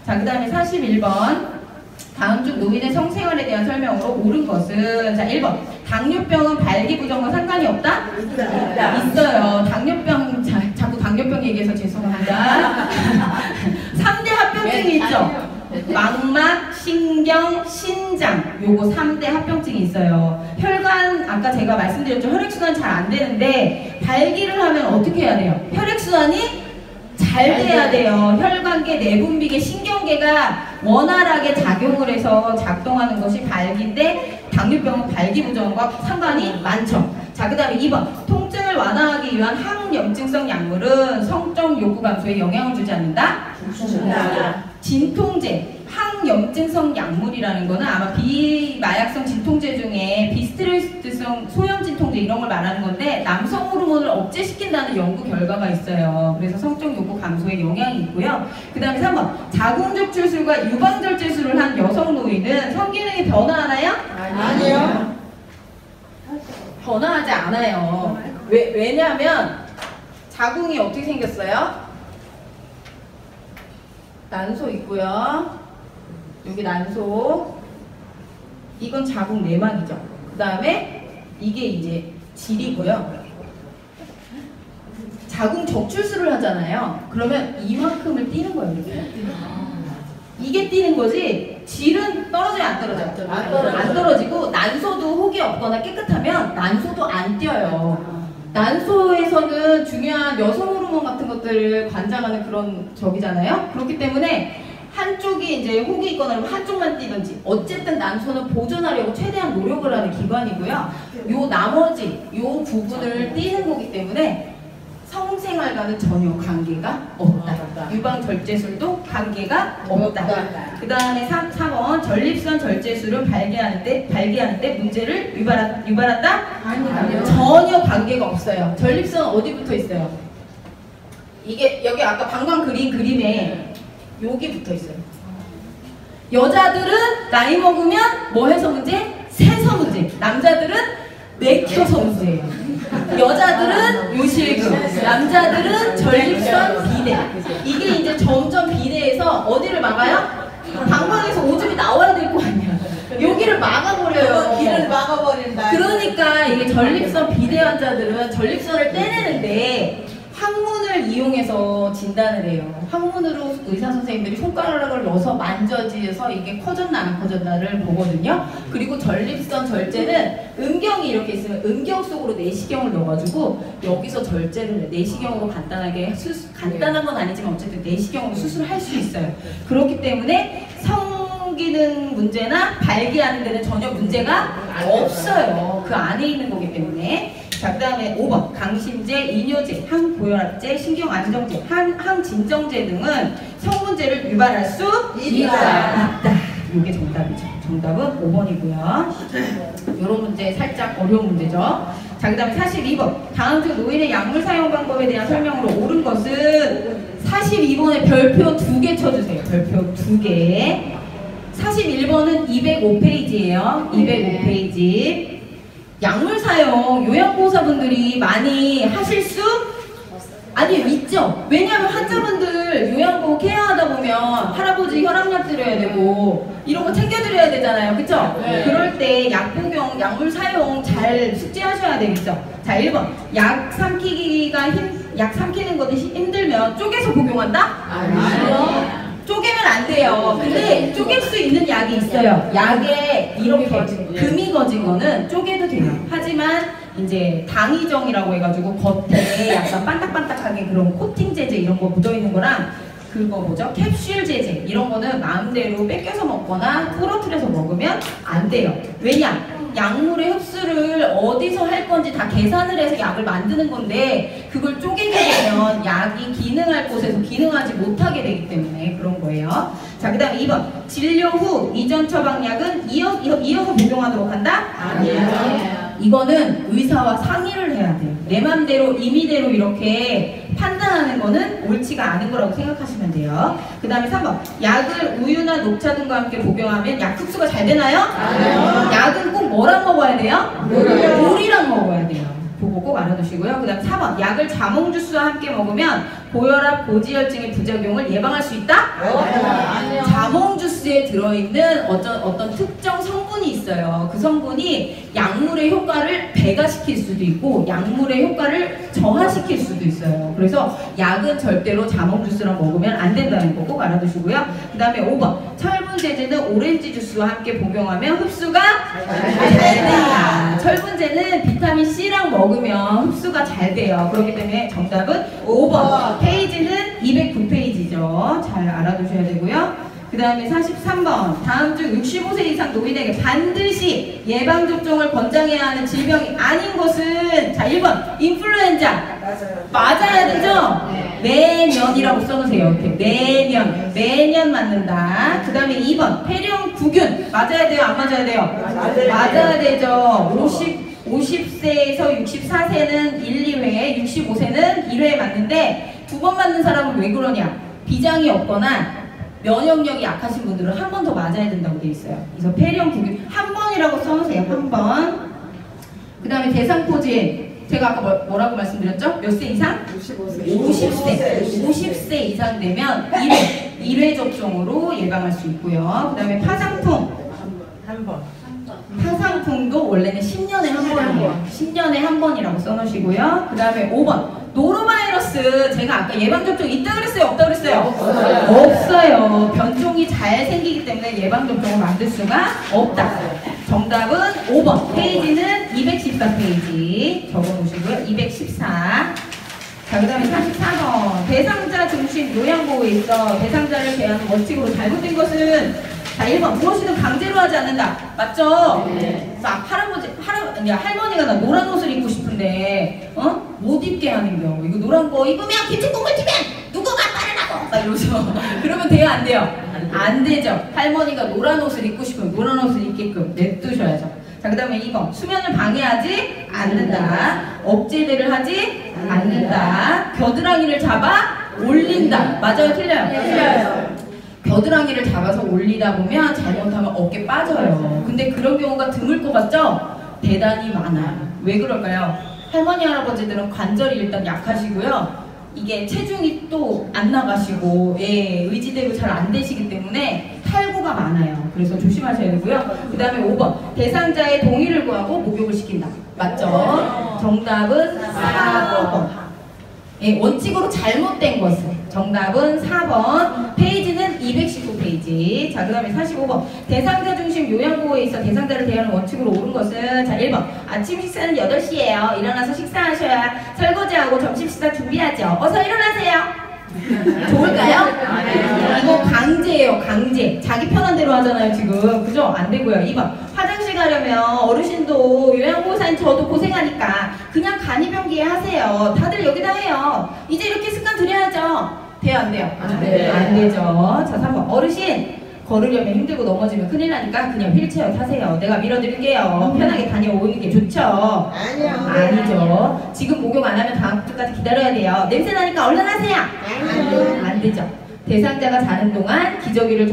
자, 그 다음에 41번. 다음 중 노인의 성생활에 대한 설명으로 옳은 것은, 자, 1번. 당뇨병은 발기부전과 상관이 없다? 있어요. 당뇨병, 자꾸 당뇨병 얘기해서 죄송합니다. 3대 합병증이 있죠? 망막, 신경, 신장, 요거 3대 합병증이 있어요. 혈관, 아까 제가 말씀드렸죠. 혈액순환 잘 안 되는데 발기를 하면 어떻게 해야 돼요? 혈액순환이 잘 돼야 돼요. 혈관계, 내분비계, 신경계가 원활하게 작용을 해서 작동하는 것이 발기인데 당뇨병은 발기부전과 상관이 많죠. 자, 그 다음에 2번. 통증을 완화하기 위한 항염증성 약물은 성적 욕구 감소에 영향을 주지 않는다? 진통제, 항염증성 약물이라는 거는 아마 비마약성 진통제 중에 비스트레스성 소염 진통제 이런 걸 말하는 건데 남성 호르몬을 억제시킨다는 연구 결과가 있어요. 그래서 성적 욕구 감소에 영향이 있고요. 그 다음에 3번. 자궁적출술과 유방절제술을 한 여성 노인은 성기능이 변화하나요? 아니요. 변화하지 않아요. 왜냐하면 자궁이 어떻게 생겼어요? 난소 있고요. 여기 난소. 이건 자궁 내막이죠. 그 다음에 이게 이제 질이고요. 자궁 적출술을 하잖아요. 그러면 이만큼을 띄는 거예요. 이렇게. 이게 띄는 거지. 질은 떨어져요, 안 떨어져요? 안 떨어지고 난소도 혹이 없거나 깨끗하면 난소도 안 띄어요. 난소에서는 중요한 여성 호르몬 같은 것들을 관장하는 그런 적이잖아요. 그렇기 때문에 한쪽이 이제 혹이 있거나 한쪽만 띄든지 어쨌든 난소는 보존하려고 최대한 노력을 하는 기관이고요. 요 나머지 요 부분을 띄는 거기 때문에 성생활과는 전혀 관계가 없다. 유방절제술도 관계가 없다. 그 다음에 3번. 전립선 절제술은 발기하는 때 문제를 유발한다? 아니요. 전혀 관계가 없어요. 전립선 어디 붙어 있어요? 이게 여기 아까 방광 그린 그림에 여기 붙어 있어요. 여자들은 나이 먹으면 뭐 해서 문제? 새서 문제. 남자들은 맥혀서 문제예요. 여자들은 요실금, 남자들은 전립선 비대. 이게 이제 점점 비대해서 어디를 막아요? 방광에서 오줌이 나와야 될 거 아니야. 여기를 막아버려요. 길을 막아버린다. 그러니까 이게 전립선 비대 환자들은 전립선을 떼내는데 항문을 이용해서 진단을 해요. 항문으로 의사 선생님들이 손가락을 넣어서 만져지어서 이게 커졌나 안 커졌나를 보거든요. 그리고 전립선 절제는 음경이 이렇게 있으면 음경 속으로 내시경을 넣어가지고 여기서 절제를 내시경으로 간단하게 간단한 건 아니지만 어쨌든 내시경으로 수술을 할 수 있어요. 그렇기 때문에 성기능 문제나 발기하는 데는 전혀 문제가 없어요. 그 안에 있는 거기 때문에. 자, 그 다음에 5번. 강신제, 이뇨제, 항고혈압제, 신경안정제, 항진정제 등은 성문제를 유발할 수 있다. 이게 정답이죠. 정답은 5번이고요. 이런 문제 살짝 어려운 문제죠. 자, 그 다음에 42번. 다음 중 노인의 약물 사용 방법에 대한 설명으로 옳은 것은 42번에 별표 2개 쳐주세요. 별표 2개. 41번은 205페이지예요. 205페이지. 약물 사용 요양보호사분들이 많이 하실 수 아니요, 있죠. 왜냐하면 환자분들 요양보호 케어하다 보면 할아버지 혈압약 드려야 되고 이런 거 챙겨드려야 되잖아요. 그쵸? 네. 그럴 때 약복용, 약물 사용 잘 숙지하셔야 되겠죠. 자, 1번. 약 삼키는 것이 힘들면 쪼개서 복용한다? 아니요. 쪼개면 안 돼요. 근데 쪼갤 수 있는 약이 있어요. 약에 이렇게 금이 거진 거는 쪼개도 돼요. 하지만 이제 당이정이라고 해가지고 겉에 약간 반딱반딱하게 그런 코팅 제제 이런 거 묻어 있는 거랑 그거 뭐죠? 캡슐 제제 이런 거는 마음대로 뺏겨서 먹거나 부러뜨려서 먹으면 안 돼요. 왜냐? 약물의 흡수를 어디서 할 건지 다 계산을 해서 약을 만드는 건데 그걸 쪼개게 되면 약이 기능할 곳에서 기능하지 못하게 되기 때문에 그런 거예요. 자, 그 다음에 2번. 진료 후 이전 처방약은 이어서 복용하도록 한다? 아니에요. 이거는 의사와 상의를 해야 돼요. 내 맘대로 임의대로 이렇게 판단하는 거는 옳지가 않은 거라고 생각하시면 돼요. 그 다음에 3번. 약을 우유나 녹차 등과 함께 복용하면 약 흡수가 잘 되나요? 아니요. 약은 꼭 뭐랑 먹어야 돼요? 물이랑 먹어야 돼요. 그거 꼭 알아두시고요. 그 다음 4번. 약을 자몽 주스와 함께 먹으면 고혈압, 고지혈증의 부작용을 예방할 수 있다? 아니요. 흡수에 들어있는 어떤 특정 성분이 있어요. 그 성분이 약물의 효과를 배가시킬 수도 있고 약물의 효과를 저하시킬 수도 있어요. 그래서 약은 절대로 자몽 주스랑 먹으면 안 된다는 거 꼭 알아두시고요. 그 다음에 5번 철분제제는 오렌지 주스와 함께 복용하면 흡수가 잘 된다. 철분제는 비타민 C랑 먹으면 흡수가 잘 돼요. 그렇기 때문에 정답은 5번. 페이지는 209페이지죠. 잘 알아두셔야 되고요. 그 다음에 43번 다음 중 65세 이상 노인에게 반드시 예방접종을 권장해야 하는 질병이 아닌 것은 자 1번 인플루엔자 맞아야 되죠? 매년이라고 써놓으세요. 이렇게 매년 맞는다. 그 다음에 2번 폐렴구균 맞아야 돼요? 안 맞아야 돼요? 맞아야 되죠. 50세에서 64세는 1, 2회 65세는 1회 맞는데 2번 맞는 사람은 왜 그러냐? 비장이 없거나 면역력이 약하신 분들은 한 번 더 맞아야 된다고 되어 있어요. 그래서 폐렴구균 한 번이라고 써놓으세요. 한 번. 그 다음에 대상포진 제가 아까 뭐라고 말씀드렸죠? 몇 세 이상? 50세 이상 되면 1회 접종으로 예방할 수 있고요. 그 다음에 파상풍 파상풍도 원래는 10년에 한 번이에요. 10년에 한 번이라고 써놓으시고요. 그 다음에 5번 노로바이러스 제가 아까 예방접종 있다 그랬어요? 없다 그랬어요? 없어요. 변종이 잘 생기기 때문에 예방접종을 만들 수가 없다. 정답은 5번. 페이지는 214페이지 적어놓으시고요. 214. 자, 그 다음에 44번. 대상자 중심 요양보호에 있어 대상자를 대하는 원칙으로 잘못된 것은 자, 1번. 무엇이든 강제로 하지 않는다. 맞죠? 네. 자, 할머니가 나 노란 옷을 입고 싶은데, 못 입게 하는 경우. 이거 노란 거 입으면 기축국물 튀면 누구가 말을 하고! 막 이러면서. 그러면 돼요? 안 돼요? 안 되죠. 할머니가 노란 옷을 입고 싶으면 노란 옷을 입게끔 냅두셔야죠. 자, 그 다음에 2번. 수면을 방해하지 않는다. 억제대를 하지 않는다. 겨드랑이를 잡아 올린다. 맞아요? 틀려요? 틀려요. 겨드랑이를 잡아서 올리다 보면 잘못하면 어깨 빠져요. 근데 그런 경우가 드물 것 같죠? 대단히 많아요. 왜 그럴까요? 할머니 할아버지들은 관절이 일단 약하시고요. 이게 체중이 또 안 나가시고 의지대로 잘 안 되시기 때문에 탈구가 많아요. 그래서 조심하셔야 되고요. 그 다음에 5번 대상자의 동의를 구하고 목욕을 시킨다. 맞죠? 정답은 4번. 원칙으로 잘못된 것은 정답은 4번. 페이지는 219페이지. 자, 그 다음에 45번 대상자 중심 요양보호에 있어 대상자를 대하는 원칙으로 옳은 것은 자 1번 아침 식사는 8시예요. 일어나서 식사하셔야 설거지하고 점심 식사 준비하죠. 어서 일어나세요. 좋을까요? 이거 강제예요. 강제. 자기 편한 대로 하잖아요 지금. 그죠? 안 되고요. 2번 화장실 가려면 어르신도 요양보호사인 저도 고생하니까 그냥 간이변기에 하세요. 다들 여기다 해요. 이제 이렇게 습관 들여야죠. 돼요? 안 돼요? 안 되죠. 자 3번 어르신 걸으려면 힘들고 넘어지면 큰일 나니까 그냥 휠체어 타세요. 내가 밀어드릴게요. 편하게 다녀오는 게 좋죠? 아니죠. 지금 목욕 안 하면 다음 주까지 기다려야 돼요. 냄새 나니까 얼른 하세요. 안 되죠. 대상자가 자는 동안 기저귀가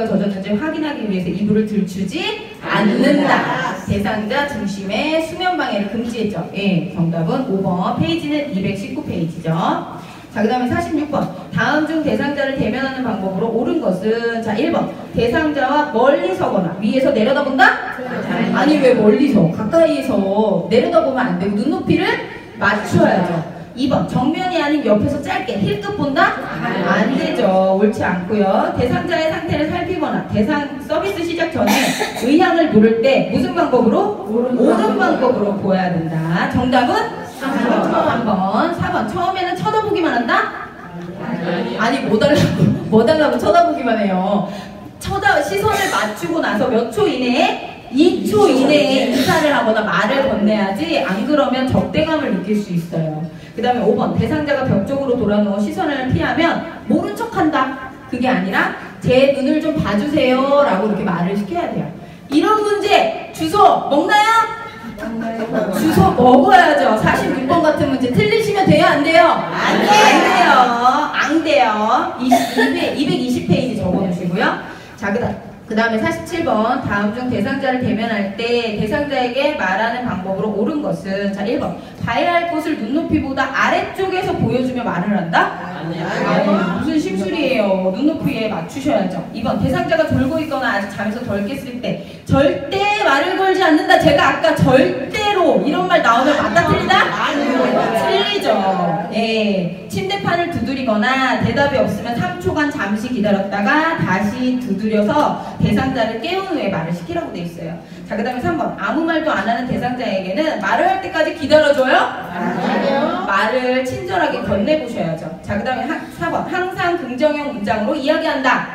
젖었는지 확인하기 위해서 이불을 들추지 않는다. 대상자 중심의 수면 방해를 금지했죠. 예, 정답은 5번. 페이지는 219페이지죠. 자, 그 다음에 46번. 다음 중 대상자를 대면하는 방법으로 옳은 것은 자 1번. 대상자와 멀리 서거나 위에서 내려다본다? 아니 왜 멀리서? 가까이에서 내려다보면 안 되고 눈높이를 맞춰야죠. 2번. 정면이 아닌 옆에서 짧게 힐끗 본다? 안 되죠. 옳지 않고요. 대상자의 상태를 살피거나 대상 서비스 시작 전에 의향을 물을 때 무슨 방법으로? 옳은 방법으로 보아야 된다. 정답은 3번. 4번. 처음에는 쳐다보기만 한다? 아니 뭐 달라고 쳐다보기만 해요. 시선을 맞추고 나서 몇 초 이내에 2초 이내에 인사를 하거나 말을 건네야지 안 그러면 적대감을 느낄 수 있어요. 그 다음에 5번. 대상자가 벽 쪽으로 돌아누워 시선을 피하면 모른 척한다. 그게 아니라 제 눈을 좀 봐주세요 라고 이렇게 말을 시켜야 돼요. 이런 문제 주소 먹나요? 주소 먹어야죠. 46번 같은 문제 틀리시면 돼요? 안 돼요? 안 돼요. 안 돼요. 220페이지 적어놓으시고요. 자, 그 다음 그 다음에 47번 다음 중 대상자를 대면할 때 대상자에게 말하는 방법으로 옳은 것은 자 1번 봐야 할 것을 눈높이보다 아래쪽에서 보여주며 말을 한다? 아니, 무슨 심술이에요. 눈높이에 맞추셔야죠. 2번 대상자가 졸고 있거나 아직 잠에서 덜 깼을 때 절대 말을 걸지 않는다. 제가 아까 절대로 이런 말 나오면 맞다 틀리다? 틀리죠. 네. 침대판을 두드리거나 대답이 없으면 3초간 잠시 기다렸다가 다시 두드려서 대상자를 깨운 후에 말을 시키라고 돼 있어요. 자, 그 다음에 3번 아무 말도 안 하는 대상자에게는 말을 할 때까지 기다려줘요? 아니요. 말을 친절하게 건네보셔야죠. 자, 그 다음에 4번 항상 긍정형 문장으로 이야기한다.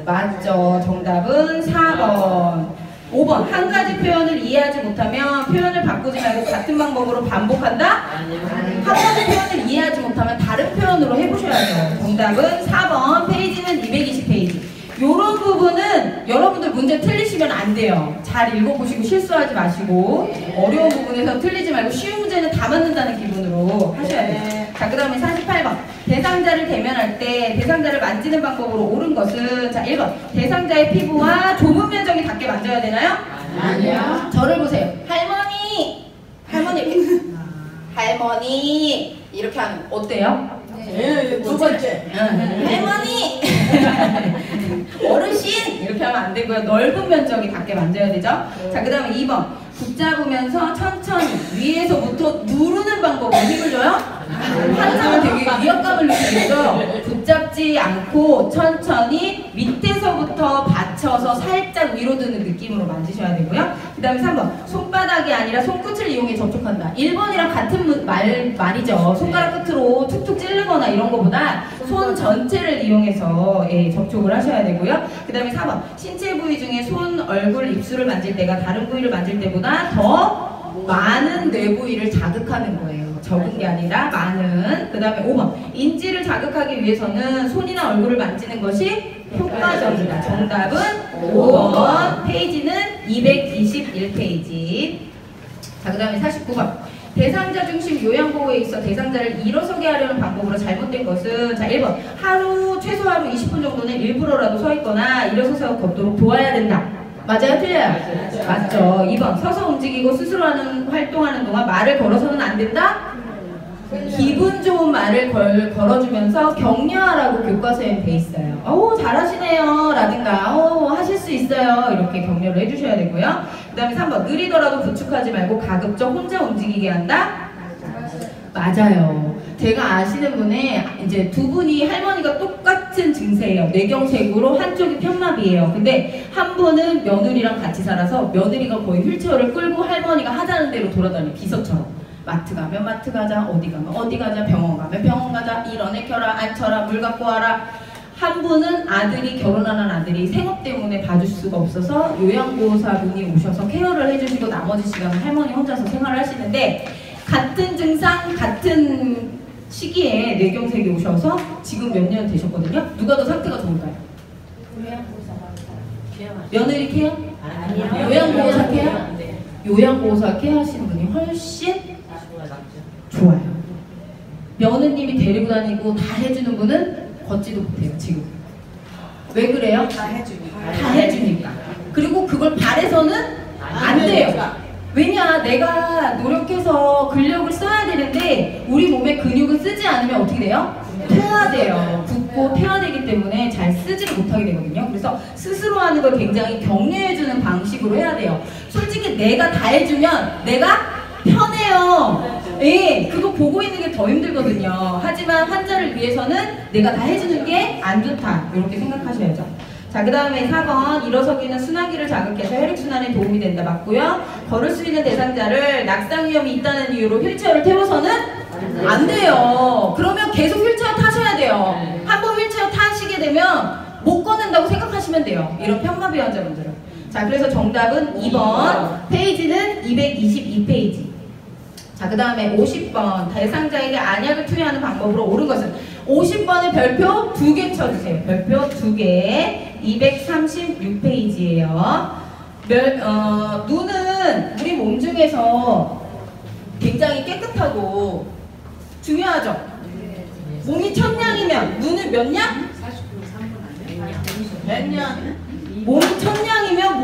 맞죠. 정답은 4번. 5번 한 가지 표현을 이해하지 못하면 표현을 바꾸지 말고 같은 방법으로 반복한다? 한 가지 표현을 이해하지 못하면 다른 표현으로 해보셔야죠. 정답은 4번. 페이지는 220페이지. 요런 부분은 여러분들 문제 틀리시면 안 돼요. 잘 읽어보시고 실수하지 마시고 어려운 부분에서 틀리지 말고 쉬운 문제는 다 맞는다는 기분으로 하셔야 돼요. 자, 그 다음에 48번 대상자를 대면할 때 대상자를 만지는 방법으로 옳은 것은 자 1번 대상자의 피부와 좁은 면적이 닿게 만져야 되나요? 아니요. 저를 보세요. 할머니 할머니 이렇게 하면 어때요? 네, 두 번째. 할머니 어르신 이렇게 하면 안 되고요. 넓은 면적이 닿게 만져야 되죠. 자, 그 다음에 2번 붙잡으면서 천천히 위에서부터 누르는 방법으로 힘을 줘요. 항상 되게 위압감을 느끼죠. 붙잡지 않고 천천히 밑에서부터 받쳐서 살짝 위로 드는 느낌으로 만지셔야 되고요. 그 다음에 3번 손바닥이 아니라 손끝을 이용해 접촉한다. 1번이랑 같은 말이죠. 손가락 끝으로 툭툭 찌르거나 이런 거보다 손 전체를 이용해서 접촉을 하셔야 되고요. 그 다음에 4번 신체 부위 중에 손, 얼굴, 입술을 만질 때가 다른 부위를 만질 때보다 더 많은 뇌 부위를 자극하는 거예요. 적은 게 아니라 많은. 그 다음에 5번 인지를 자극하기 위해서는 손이나 얼굴을 만지는 것이 효과적이다. 정답은 5번. 페이지는 221페이지. 자, 그 다음에 49번 대상자 중심 요양보호에 있어 대상자를 일어서게 하려는 방법으로 잘못된 것은 자 1번 최소 하루 20분 정도는 일부러라도 서 있거나 일어서서 걷도록 도와야 된다. 맞아요? 틀려요? 맞죠. 2번 서서 움직이고 스스로 활동하는 동안 말을 걸어서는 안 된다? 기분 좋은 말을 걸어주면서 격려하라고 교과서에 돼 있어요. 오 잘하시네요 라든가 오 하실 수 있어요 이렇게 격려를 해주셔야 되고요. 그 다음에 3번 느리더라도 부축하지 말고 가급적 혼자 움직이게 한다? 맞아요. 제가 아시는 분의 이제 두 분이 할머니가 똑같은 증세예요. 뇌경색으로 한쪽이 편마비예요. 근데 한 분은 며느리랑 같이 살아서 며느리가 거의 휠체어를 끌고 할머니가 하자는 대로 돌아다녀 비서처럼. 마트 가면 마트 가자, 어디 가면 어디 가자, 병원 가면 병원 가자, 일어내 켜라, 앉혀라, 물 갖고 와라. 한 분은 결혼하는 아들이 생업 때문에 봐줄 수가 없어서 요양보호사분이 오셔서 케어를 해주시고 나머지 시간은 할머니 혼자서 생활을 하시는데 같은 증상, 같은 시기에 뇌경색이 오셔서 지금 몇 년 되셨거든요. 누가 더 상태가 좋을까요? 며느리 케어? 아니요. 요양보호사 케어? 요양보호사 케어 하시는 분이 훨씬 좋아요. 며느님이 데리고 다니고 다 해주는 분은 걷지도 못해요 지금. 왜 그래요? 다 해주니까. 그리고 그걸 바래서는 안 돼요. 왜냐 내가 노력해서 근력을 써야 되는데 우리 몸의 근육을 쓰지 않으면 어떻게 돼요? 퇴화돼요. 붓고 퇴화되기 때문에 잘 쓰지를 못하게 되거든요. 그래서 스스로 하는 걸 굉장히 격려해주는 방식으로 해야 돼요. 솔직히 내가 다 해주면 내가 편해요. 예, 그거 보고 있는 게 더 힘들거든요. 하지만 환자를 위해서는 내가 다 해주는 게 안 좋다. 이렇게 생각하셔야죠. 자, 그 다음에 4번 일어서기는 순환기를 자극해서 혈액순환에 도움이 된다. 맞고요. 걸을 수 있는 대상자를 낙상 위험이 있다는 이유로 휠체어를 태워서는 안 돼요. 그러면 계속 휠체어 타셔야 돼요. 한번 휠체어 타시게 되면 못 걷는다고 생각하시면 돼요. 이런 편마비 환자분들은. 자, 그래서 정답은 2번. 페이지는 222페이지. 자, 그 다음에 50번 대상자에게 안약을 투여하는 방법으로 옳은 것은 50번에 별표 2개 쳐주세요. 별표 2개. 236페이지예요. 눈은 우리 몸 중에서 굉장히 깨끗하고 중요하죠? 몸이 1000냥이면 눈은 몇 냥? 몇 년? 몸이 천냥이면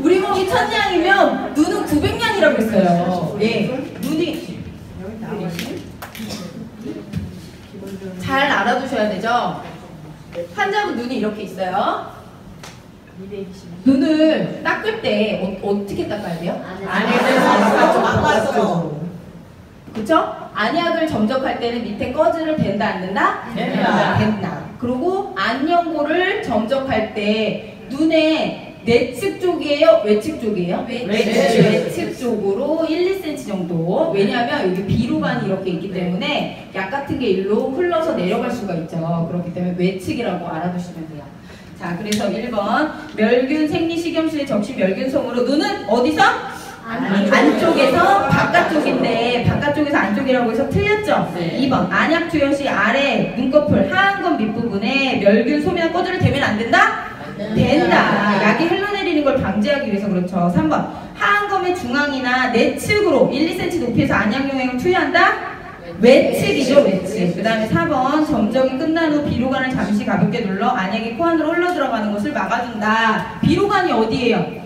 우리 몸이 천냥이면 눈은 900냥이라고 했어요. 예, 눈이 잘 알아두셔야 되죠. 환자분 눈이 이렇게 있어요. 눈을 닦을 때 어떻게 닦아야 돼요? 그쵸? 안약을 점적할 때는 밑에 꺼즈를 댄다 안 된다? 된다. 그리고 안연고를 점적할 때 눈에 내측 쪽이에요? 외측 쪽이에요? 외측 쪽으로 1, 2cm 정도. 왜냐하면 여기 비루관이 이렇게 있기 때문에 약 같은 게 일로 흘러서 내려갈 수가 있죠. 그렇기 때문에 외측이라고 알아두시면 돼요. 자, 그래서 1번 멸균 생리식염수의 적시 멸균성으로 눈은 어디서? 안쪽에서 바깥쪽인데 바깥쪽에서 안쪽이라고 해서 틀렸죠? 네. 2번 안약 투여 시 아래 눈꺼풀 하안검 밑부분에 멸균 소미나 꺼즈를 대면 안 된다? 된다. 약이 흘러내리는 걸 방지하기 위해서 그렇죠. 3번 하안검의 중앙이나 내측으로 1, 2cm 높이에서 안약 용액을 투여한다? 외측이죠, 외측. 그 다음에 4번 점적이 끝난 후 비로관을 잠시 가볍게 눌러 안약이 코 안으로 흘러 들어가는 것을 막아준다. 비로관이 어디예요?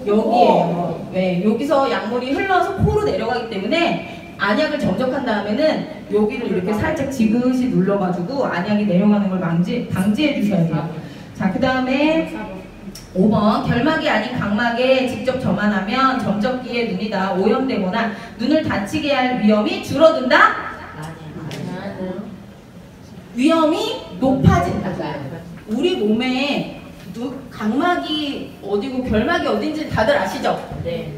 여기에요. 네, 여기서 약물이 흘러서 코로 내려가기 때문에 안약을 점적한 다음에는 여기를 이렇게 살짝 지그시 눌러가지고 안약이 내려가는 걸 방지해 주셔야 돼요. 자, 그 다음에 5번 결막이 아닌 각막에 직접 점안하면 점적기에 눈이 다 오염되거나 눈을 다치게 할 위험이 줄어든다? 위험이 높아진다. 우리 몸에 각막이 어디고 결막이 어딘지 다들 아시죠? 네.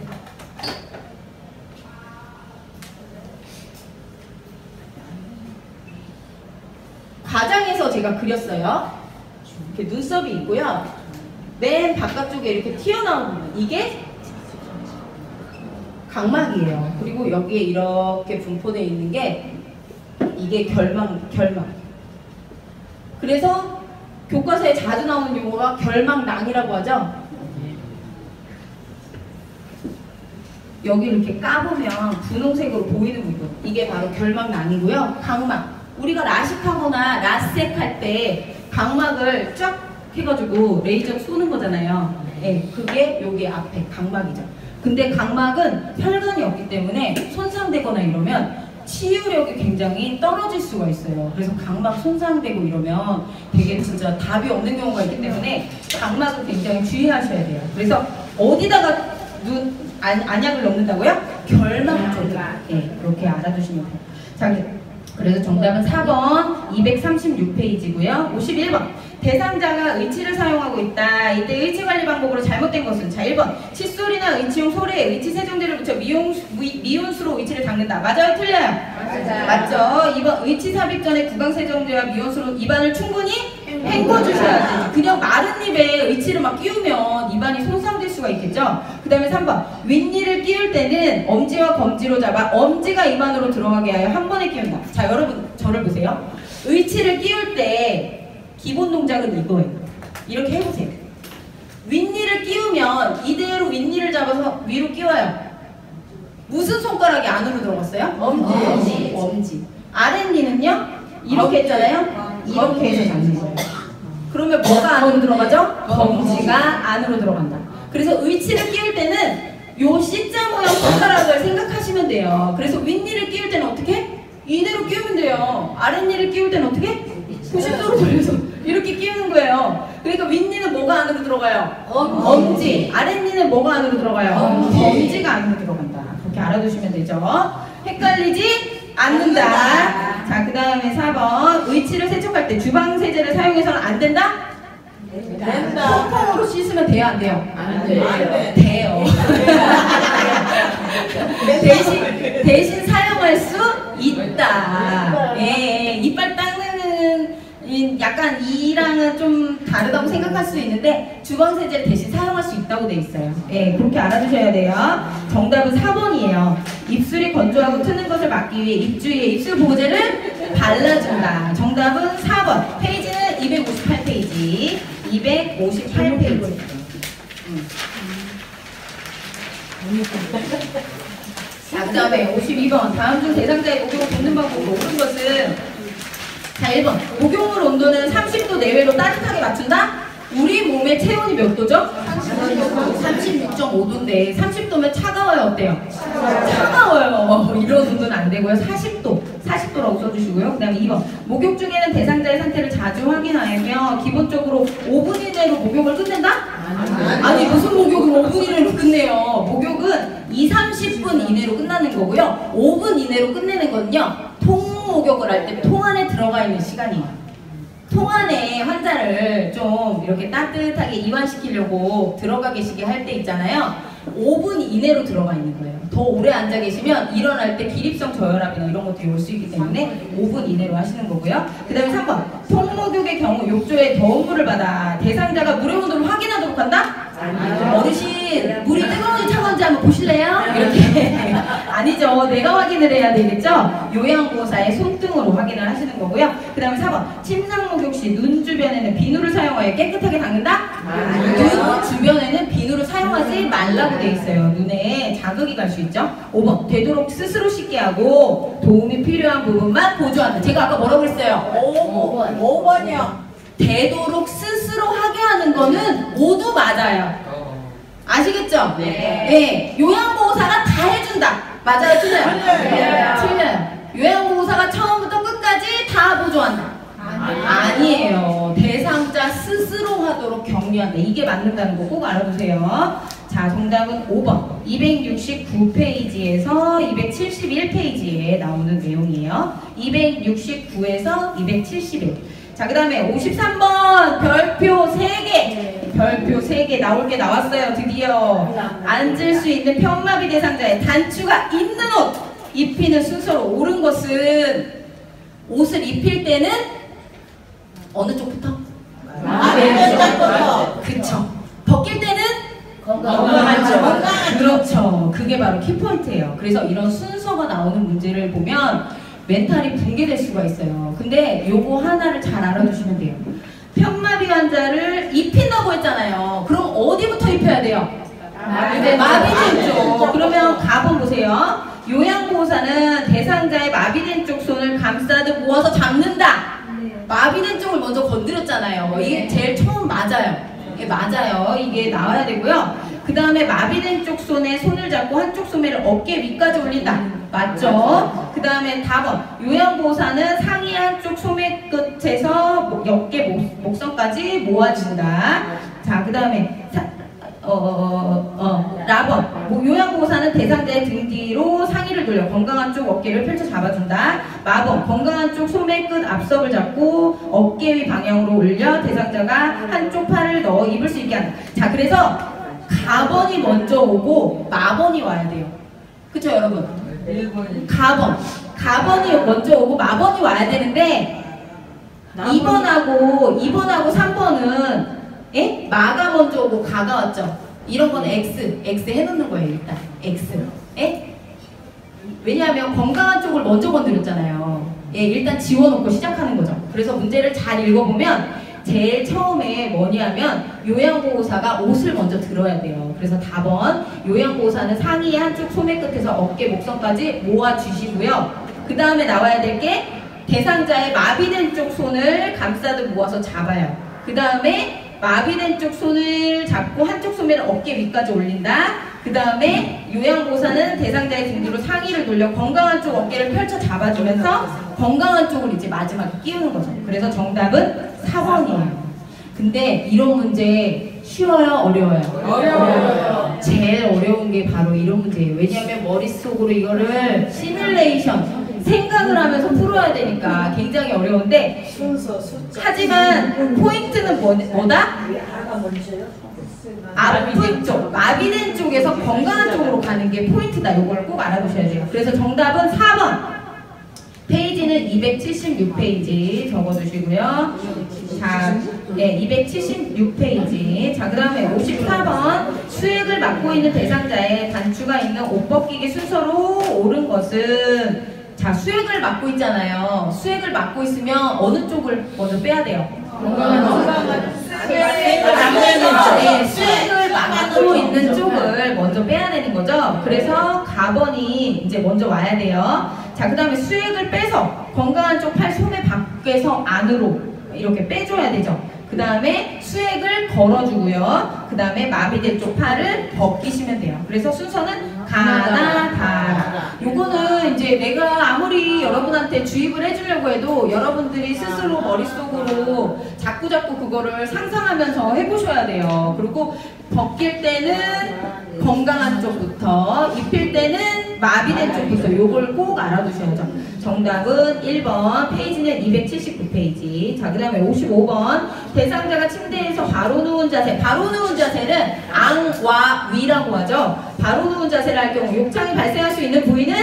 과장해서 제가 그렸어요. 이렇게 눈썹이 있고요. 맨 바깥쪽에 이렇게 튀어나온 부분, 이게 각막이에요. 그리고 여기에 이렇게 분포되어 있는 게 이게 결막. 그래서 교과서에 자주 나오는 용어가 결막낭이라고 하죠. 여기 이렇게 까보면 분홍색으로 보이는 부분, 이게 바로 결막낭이고요. 각막, 우리가 라식하거나 라섹할 때 각막을 쫙 해가지고 레이저 쏘는 거잖아요. 네, 그게 여기 앞에 각막이죠. 근데 각막은 혈관이 없기 때문에 손상되거나 이러면 치유력이 굉장히 떨어질 수가 있어요. 그래서 각막 손상되고 이러면 되게 진짜 답이 없는 경우가 있기 때문에 각막을 굉장히 주의하셔야 돼요. 그래서 어디다가 안약을 넣는다고요? 결막 쪽에. 네, 그렇게 알아두시면 돼요. 자, 그래서 정답은 4번 236페이지고요. 51번 대상자가 의치를 사용하고 있다. 이때 의치 관리 방법으로 잘못된 것은? 자, 1번 칫솔이나 의치용 솔에 의치 세정제를 붙여 미온수로 의치를 닦는다. 맞아요? 틀려요? 맞죠? 2번 의치 삽입 전에 구강 세정제와 미온수로 입안을 충분히 헹궈주셔야 돼요. 그냥 마른 입에 의치를 막 끼우면 입안이 손상될 수가 있겠죠? 그 다음에 3번 윗니를 끼울 때는 엄지와 검지로 잡아 엄지가 입안으로 들어가게 하여 한 번에 끼운다. 자, 여러분 저를 보세요. 의치를 끼울 때 기본 동작은 이거예요. 이렇게 해보세요. 윗니를 끼우면 이대로 윗니를 잡아서 위로 끼워요. 무슨 손가락이 안으로 들어갔어요? 엄지. 아랫니는요? 이렇게 했잖아요? 이렇게 해서 잡는 거예요. 그러면 뭐가 안으로 들어가죠? 검지가 안으로 들어간다. 그래서 의치를 끼울 때는 요 C자 모양 손가락을 생각하시면 돼요. 그래서 윗니를 끼울 때는 어떻게? 이대로 끼우면 돼요. 아랫니를 끼울 때는 어떻게? 90도로 돌려서 이렇게 끼우는 거예요. 그러니까 윗니는 뭐가 안으로 들어가요? 엄지. 아랫니는 뭐가 안으로 들어가요? 검지가 안으로 들어간다. 그렇게 알아두시면 되죠. 헷갈리지 않는다. 자, 그 다음에 4번 의치를 세척할 때 주방세제를 사용해서는 안 된다? 된다. 퐁퐁으로 씻으면 돼요? 안 돼요? 안 돼요. 돼요. 대신 사용할 수 있다. 예, 이빨 닦는 약간 이랑은 좀 다르다고 생각할 수 있는데 주방세제를 대신 사용할 수 있다고 돼 있어요. 예, 그렇게 알아두셔야 돼요. 정답은 4번이에요. 입술이 건조하고 트는 것을 막기 위해 입 주위에 입술 보호제를 발라준다. 정답은 4번. 페이지는 258페이지. 258페이지. 자, 그 다음에 52번. 다음 중 대상자의 목욕을 붓는 방법으로 옳은 것은? 자, 1번. 목욕물 온도는 30도 내외로 따뜻하게 맞춘다? 우리 몸의 체온이 몇 도죠? 36.5도인데 30도면 차가워요, 어때요? 차가워요. 이런 온도는 안 되고요. 40도라고 써주시고요. 그 다음에 2번 목욕 중에는 대상자의 상태를 자주 확인하며 기본적으로 5분 이내로 목욕을 끝낸다? 아니 무슨 목욕을 5분 이내로 끝내요. 목욕은 2~30분 이내로 끝나는 거고요. 5분 이내로 끝내는 건요, 통목욕을 할 때 통 안에 들어가 있는 시간이에요. 통 안에 환자를 좀 이렇게 따뜻하게 이완시키려고 들어가 계시게 할 때 있잖아요. 5분 이내로 들어가 있는 거예요. 더 오래 앉아 계시면 일어날 때 기립성 저혈압이나 이런 것들이 올 수 있기 때문에 5분 이내로 하시는 거고요. 그 다음에 3번 통목욕의 경우 욕조에 더운 물을 받아 대상자가 물의 온도를 확인하도록 한다? 어르신 물이 뜨거운지 차가운지 한번 보실래요? 이렇게 아니죠. 내가 확인을 해야 되겠죠. 요양보호사의 손등으로 확인을 하시는 거고요. 그 다음에 4번 침상 목욕 시 눈 주변에는 비누를 사용하여 깨끗하게 닦는다? 눈 주변에는 비누를 사용하지 말라고 돼 있어요. 눈에 자극이 갈 수 있죠. 5번 되도록 스스로 씻게 하고 도움이 필요한 부분만 보조한다. 제가 아까 뭐라고 그랬어요? 5번이요. 되도록 스스로 하게 하는 거는 모두 맞아요. 아시겠죠? 네. 요양보호사가 다 해준다. 맞아요, 틀려요? 틀려요. 요양보호사가 처음부터 끝까지 다 보조한다. 아니에요. 대상자 스스로 하도록 격려한다. 이게 맞는다는 거 꼭 알아두세요. 자, 정답은 5번 269페이지에서 271페이지에 나오는 내용이에요. 269에서 271. 자, 그 다음에 53번 별표 3개. 별표 3개 나올 게 나왔어요. 드디어 앉을 수 있는 편마비 대상자의 단추가 있는 옷 입히는 순서로 옳은 것은 옷을 입힐 때는 어느 쪽부터? 그쵸. 벗길 때는 건강하죠. 그렇죠. 그게 바로 키포인트예요. 그래서 이런 순서가 나오는 문제를 보면 멘탈이 붕괴될 수가 있어요. 근데 요거 하나를 잘 알아두시면 돼요. 편마비 환자를 입힌다고 했잖아요. 그럼 어디부터 입혀야 돼요? 마비된 쪽. 그러면 가본 보세요. 요양보호사는 대상자의 마비된 쪽 손을 감싸듯 모아서 잡는다. 마비된 쪽을 먼저 건드렸잖아요. 이게 제일 처음 맞아요. 이게 맞아요. 이게 나와야 되고요. 그 다음에 마비된 쪽 손에 손을 잡고 한쪽 소매를 어깨 위까지 올린다. 맞죠? 그 다음에 4번 요양보호사는 상의 한쪽 소매 끝에서 어깨 목선까지 모아준다. 자, 그 다음에 라번 요양보호사는 대상자의 등 뒤로 상의를 돌려 건강한 쪽 어깨를 펼쳐 잡아준다. 마번 건강한 쪽 소매 끝 앞섭을 잡고 어깨 위 방향으로 올려 대상자가 한쪽 팔을 넣어 입을 수 있게 한다. 자, 그래서 가번이 먼저 오고 마번이 와야 돼요. 그쵸 여러분? 가번이 먼저 오고 마번이 와야 되는데 2번하고 3번은 예? 마가 먼저 오고 가가 왔죠. 이런 거는 X 해놓는 거예요. 일단 X. 예? 왜냐하면 건강한 쪽을 먼저 건드렸잖아요. 예, 일단 지워놓고 시작하는 거죠. 그래서 문제를 잘 읽어보면 제일 처음에 뭐냐면 요양보호사가 옷을 먼저 들어야 돼요. 그래서 4번 요양보호사는 상의의 한쪽 소매 끝에서 어깨 목선까지 모아주시고요. 그 다음에 나와야 될 게 대상자의 마비된 쪽 손을 감싸듯 모아서 잡아요. 그 다음에 마비된 쪽 손을 잡고 한쪽 소매를 어깨 위까지 올린다. 그 다음에 요양보호사는 대상자의 등 뒤로 상의를 돌려 건강한 쪽 어깨를 펼쳐 잡아주면서 건강한 쪽을 이제 마지막에 끼우는 거죠. 그래서 정답은 4번이에요. 근데 이런 문제 쉬워요? 어려워요? 어려워요. 제일 어려운 게 바로 이런 문제예요. 왜냐하면 머릿속으로 이거를 시뮬레이션 생각을 하면서 풀어야 되니까 굉장히 어려운데 순서, 숫자. 하지만 포인트는 뭐다? 아픈 쪽, 마비된 쪽에서 건강한 쪽으로 가는 게 포인트다. 이걸 꼭 알아두셔야 돼요. 그래서 정답은 4번. 페이지는 276페이지 적어두시고요. 자, 네, 276페이지. 자, 그 다음에 54번. 수액을 맡고 있는 대상자의 단추가 있는 옷 벗기기 순서로 옳은 것은 자, 수액을 맡고 있잖아요. 수액을 맡고 있으면 어느 쪽을 먼저 빼야 돼요? 수액을 맡고 있는 쪽을 먼저 빼야 되는 거죠. 그래서 가번이 이제 먼저 와야 돼요. 자, 그 다음에 수액을 빼서 건강한 쪽 팔 소매 밖에서 안으로 이렇게 빼줘야 되죠. 그 그 다음에 수액을 걸어주고요. 그 다음에 마비된 쪽 팔을 벗기시면 돼요. 그래서 순서는 가나 다라. 요거는 이제 내가 아무리 여러분한테 주입을 해주려고 해도 여러분들이 스스로 머릿속으로 자꾸 그거를 상상하면서 해보셔야 돼요. 그리고 벗길 때는 건강한 쪽부터, 입힐 때는 마비된 쪽부터 요걸 꼭 알아두셔야죠. 정답은 1번, 페이지는 279페이지. 자, 그 다음에 55번. 대상자가 침대에서 바로 누운 자세. 바로 누운 자세는 앙와 위라고 하죠. 바로 누운 자세를 할 경우 욕창이 발생할 수 있는 부위는,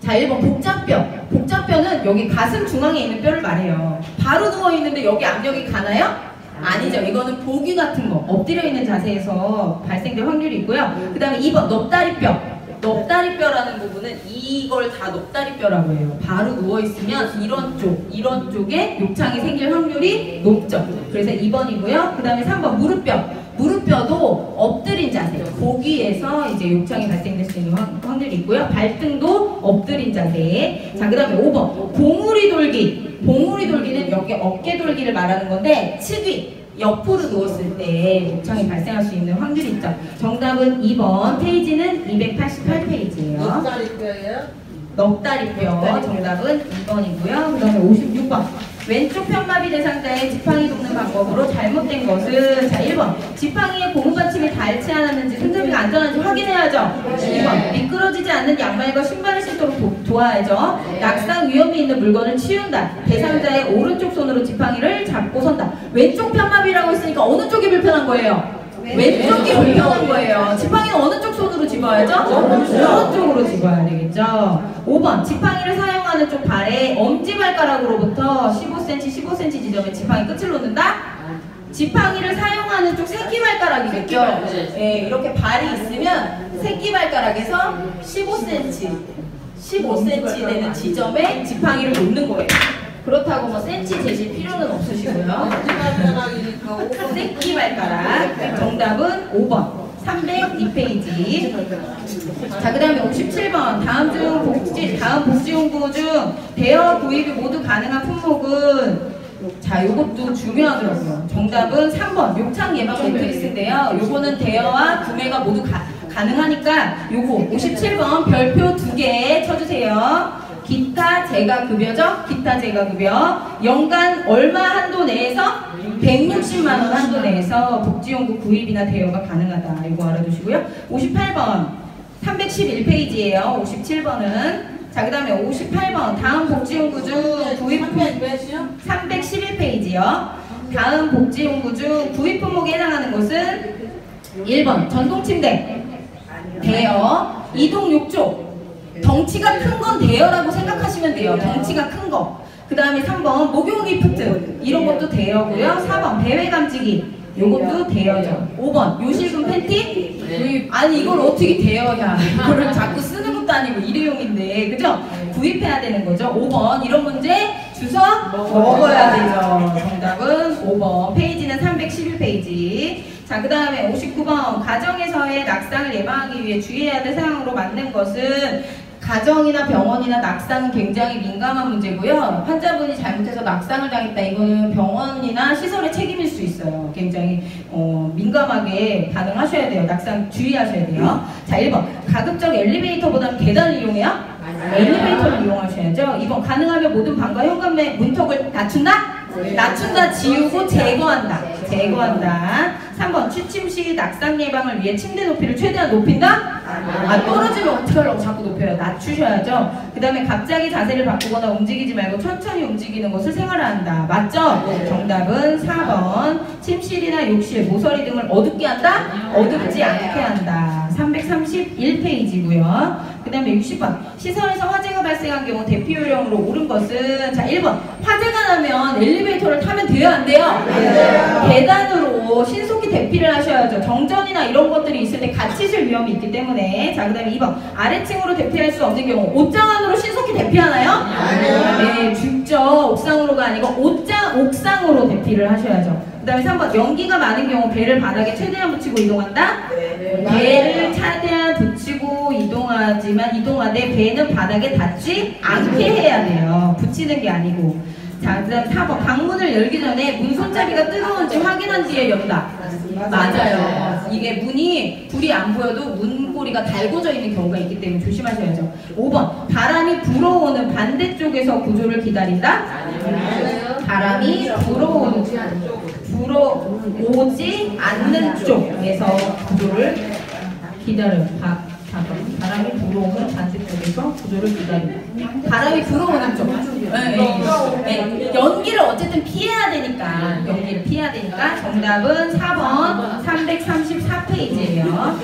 자, 1번 복잡뼈. 복잡뼈는 여기 가슴 중앙에 있는 뼈를 말해요. 바로 누워있는데 여기 압력이 가나요? 아니죠. 이거는 보기 같은 거, 엎드려 있는 자세에서 발생될 확률이 있고요. 그 다음에 2번 넙다리뼈. 넙다리뼈라는 부분은 이걸 다 넙다리뼈라고 해요. 바로 누워있으면 이런 쪽에 욕창이 생길 확률이 높죠. 그래서 2번이고요. 그 다음에 3번 무릎뼈. 무릎뼈도 엎드린 자세, 거기에서 이제 욕창이 발생될 수 있는 확률이 있고요. 발등도 엎드린 자세. 자, 그 다음에 5번 봉우리 돌기. 봉우리 돌기는 여기 어깨 돌기를 말하는 건데, 측위, 옆으로 누웠을 때 욕창이 발생할 수 있는 확률이 있죠. 정답은 2번, 페이지는 288페이지예요. 넉다리뼈예요? 넉다리뼈. 정답은 2번이고요. 그 다음에 56번. 왼쪽 편마비 대상자의 지팡이 돕는 방법으로 잘못된 것은, 자, 1번 지팡이에 고무 받침이 닿지 않았는지 손잡이가 안전한지 확인해야죠. 2번 미끄러지지 않는 양말과 신발을 신도록 도와야죠. 낙상 위험이 있는 물건을 치운다. 대상자의 오른쪽 손으로 지팡이를 잡고 선다. 왼쪽 편마비라고 했으니까 어느 쪽이 불편한 거예요? 왼쪽이 불편한 거예요. 지팡이는 어느 쪽 손으로 집어야죠? 오른쪽으로 집어야 되겠죠. 5번 지팡이를 사용하는 쪽 발에 엄지발가락으로부터 15cm 지점에 지팡이 끝을 놓는다. 지팡이를 사용하는 쪽 새끼발가락이겠죠. 예, 이렇게 발이 있으면 새끼발가락에서 15cm 되는 지점에 지팡이를 놓는 거예요. 그렇다고 뭐 센치 재실 필요는 없으시고요. 새끼발가락. 정답은 5번. 302페이지. 자, 그 다음에 57번. 다음 복지용구 중 대여 구입이 모두 가능한 품목은, 자, 요것도 중요하더라고요. 정답은 3번. 욕창 예방 매트리스인데요. 요거는 대여와 구매가 모두 가능하니까 요거 57번 별표 2개 쳐주세요. 기타 재가급여죠? 기타 재가급여. 연간 얼마 한도 내에서 160만원 한도 내에서 복지용구 구입이나 대여가 가능하다. 이거 알아두시고요. 58번 311페이지예요. 57번은. 자, 그 다음에 58번 다음 복지용구 중 구입품 311페이지요. 다음 복지용구 중 구입 품목에 해당하는 것은 1번 전동침대 대여. 이동욕조. 덩치가 큰 건 대여라고 생각하시면 돼요. 덩치가 큰 거. 그 다음에 3번 목욕 리프트. 이런 것도 대여고요. 4번 배회 감지기. 요것도 대여죠. 5번 요실금 팬티. 아니 이걸 어떻게 대여냐. 이거를 자꾸 쓰는 것도 아니고 일회용인데, 그죠? 구입해야 되는 거죠. 5번 이런 문제 주워 먹어야 되죠. 정답은 5번. 페이지는 311페이지. 자, 그 다음에 59번 가정에서의 낙상을 예방하기 위해 주의해야 될 사항으로 맞는 것은, 가정이나 병원이나 낙상은 굉장히 민감한 문제고요. 환자분이 잘못해서 낙상을 당했다. 이거는 병원이나 시설의 책임일 수 있어요. 굉장히 민감하게 반응하셔야 돼요. 낙상 주의하셔야 돼요. 자, 1번 가급적 엘리베이터보다는 계단을 이용해요? 엘리베이터를 이용하셔야죠. 2번 가능하면 모든 방과 현관의 문턱을 낮춘다? 낮춘다, 지우고 제거한다. 제거한다. 3번 취침 시 낙상 예방을 위해 침대 높이를 최대한 높인다? 떨어지면 어떻게 하려고 자꾸 높여요. 낮추셔야죠. 그 다음에 갑자기 자세를 바꾸거나 움직이지 말고 천천히 움직이는 것을 생활화한다. 맞죠? 정답은 4번. 침실이나 욕실, 모서리 등을 어둡게 한다? 어둡지 않게 한다. 331페이지고요. 그 다음에 60번. 시설에서 화재가 발생한 경우 대피 요령으로 옳은 것은, 자, 1번. 화재가 나면 엘리베이터를 타면 돼요? 안 돼요? 계단으로 신속히 대피를 하셔야죠. 정전이나 이런 것들이 있을 때 갇히실 위험이 있기 때문에. 자, 그 다음에 2번. 아래층으로 대피할 수 없는 경우 옷장 안으로 신속히 대피하나요? 네, 죽죠. 옥상으로가 아니고 옥상으로 대피를 하셔야죠. 그 다음에 3번. 연기가 많은 경우 배를 바닥에 최대한 붙이고 이동한다? 배를 최대한 붙이고 이동하되 배는 바닥에 닿지 않게 해야 돼요. 붙이는 게 아니고. 자, 그다음 4번. 방문을 열기 전에 문 손잡이가 뜨거운지 확인한 뒤에 연다. 맞아요. 이게 문이 불이 안 보여도 문고리가 달궈져 있는 경우가 있기 때문에 조심하셔야죠. 5번. 바람이 불어오는 반대쪽에서 구조를 기다린다. 바람이 불어오지 않는 쪽에서 구조를 기다려요. 4번. 바람이 불어오는 반대쪽에서 구조를 기다린다. 바람이 불어오는 쪽. 네. 연기를 어쨌든 피해야 되니까. 연기를 피해야 되니까. 정답은 4번 334페이지예요.